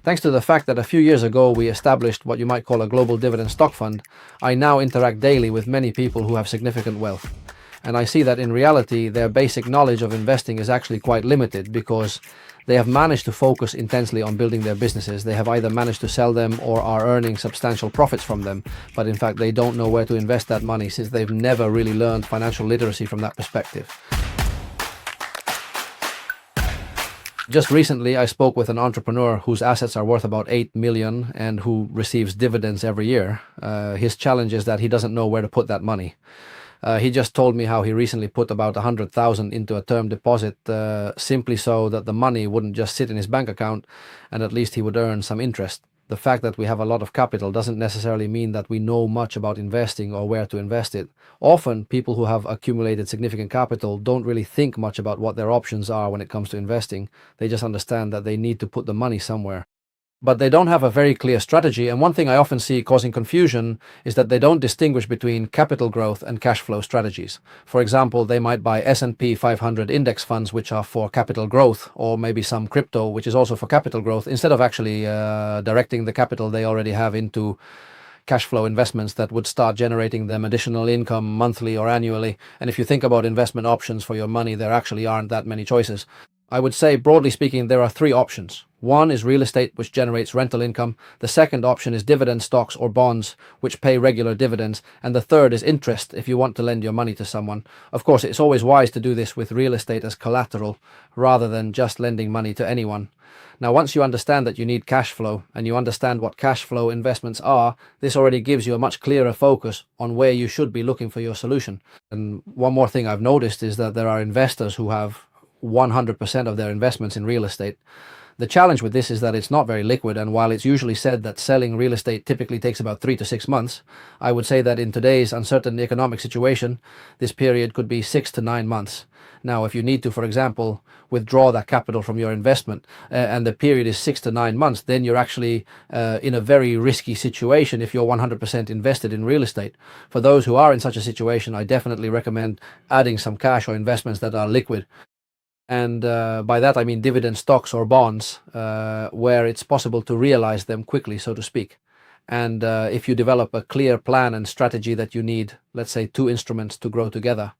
Thanks to the fact that a few years ago we established what you might call a global dividend stock fund, I now interact daily with many people who have significant wealth. And I see that in reality, their basic knowledge of investing is actually quite limited because they have managed to focus intensely on building their businesses. They have either managed to sell them or are earning substantial profits from them. But in fact, they don't know where to invest that money since they've never really learned financial literacy from that perspective. Just recently, I spoke with an entrepreneur whose assets are worth about 8 million and who receives dividends every year. His challenge is that he doesn't know where to put that money. He just told me how he recently put about 100,000 into a term deposit simply so that the money wouldn't just sit in his bank account and at least he would earn some interest. The fact that we have a lot of capital doesn't necessarily mean that we know much about investing or where to invest it. Often, people who have accumulated significant capital don't really think much about what their options are when it comes to investing. They just understand that they need to put the money somewhere. But they don't have a very clear strategy, and one thing I often see causing confusion is that they don't distinguish between capital growth and cash flow strategies. For example, they might buy S&P 500 index funds which are for capital growth, or maybe some crypto which is also for capital growth, instead of actually directing the capital they already have into cash flow investments that would start generating them additional income monthly or annually. And if you think about investment options for your money, there actually aren't that many choices. I would say, broadly speaking, there are three options. One is real estate, which generates rental income. The second option is dividend stocks or bonds, which pay regular dividends. And the third is interest, if you want to lend your money to someone. Of course, it's always wise to do this with real estate as collateral, rather than just lending money to anyone. Now, once you understand that you need cash flow, and you understand what cash flow investments are, this already gives you a much clearer focus on where you should be looking for your solution. And one more thing I've noticed is that there are investors who have 100% of their investments in real estate. The challenge with this is that it's not very liquid, and while it's usually said that selling real estate typically takes about 3 to 6 months, I would say that in today's uncertain economic situation, this period could be 6 to 9 months. Now, if you need to, for example, withdraw that capital from your investment and the period is 6 to 9 months, then you're actually in a very risky situation if you're 100% invested in real estate. For those who are in such a situation, I definitely recommend adding some cash or investments that are liquid. And by that I mean dividend stocks or bonds, where it's possible to realize them quickly, so to speak. And if you develop a clear plan and strategy that you need, let's say 2 instruments to grow together,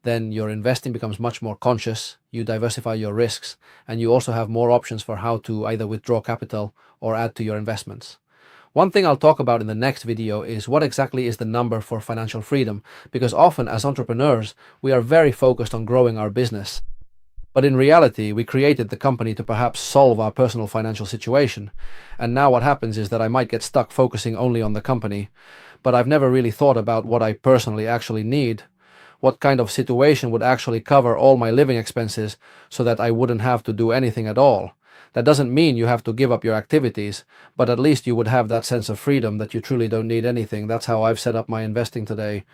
then your investing becomes much more conscious, you diversify your risks, and you also have more options for how to either withdraw capital or add to your investments. One thing I'll talk about in the next video is what exactly is the number for financial freedom, because often as entrepreneurs, we are very focused on growing our business. But in reality, we created the company to perhaps solve our personal financial situation. And now what happens is that I might get stuck focusing only on the company, but I've never really thought about what I personally actually need. What kind of situation would actually cover all my living expenses so that I wouldn't have to do anything at all. That doesn't mean you have to give up your activities, but at least you would have that sense of freedom that you truly don't need anything. That's how I've set up my investing today.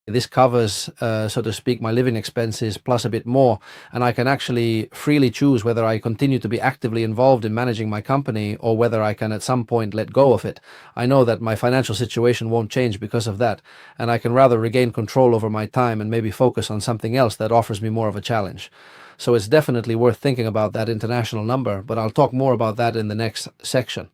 This covers, so to speak, my living expenses plus a bit more, and I can actually freely choose whether I continue to be actively involved in managing my company or whether I can at some point let go of it. I know that my financial situation won't change because of that, and I can rather regain control over my time and maybe focus on something else that offers me more of a challenge. So it's definitely worth thinking about that international number, but I'll talk more about that in the next section.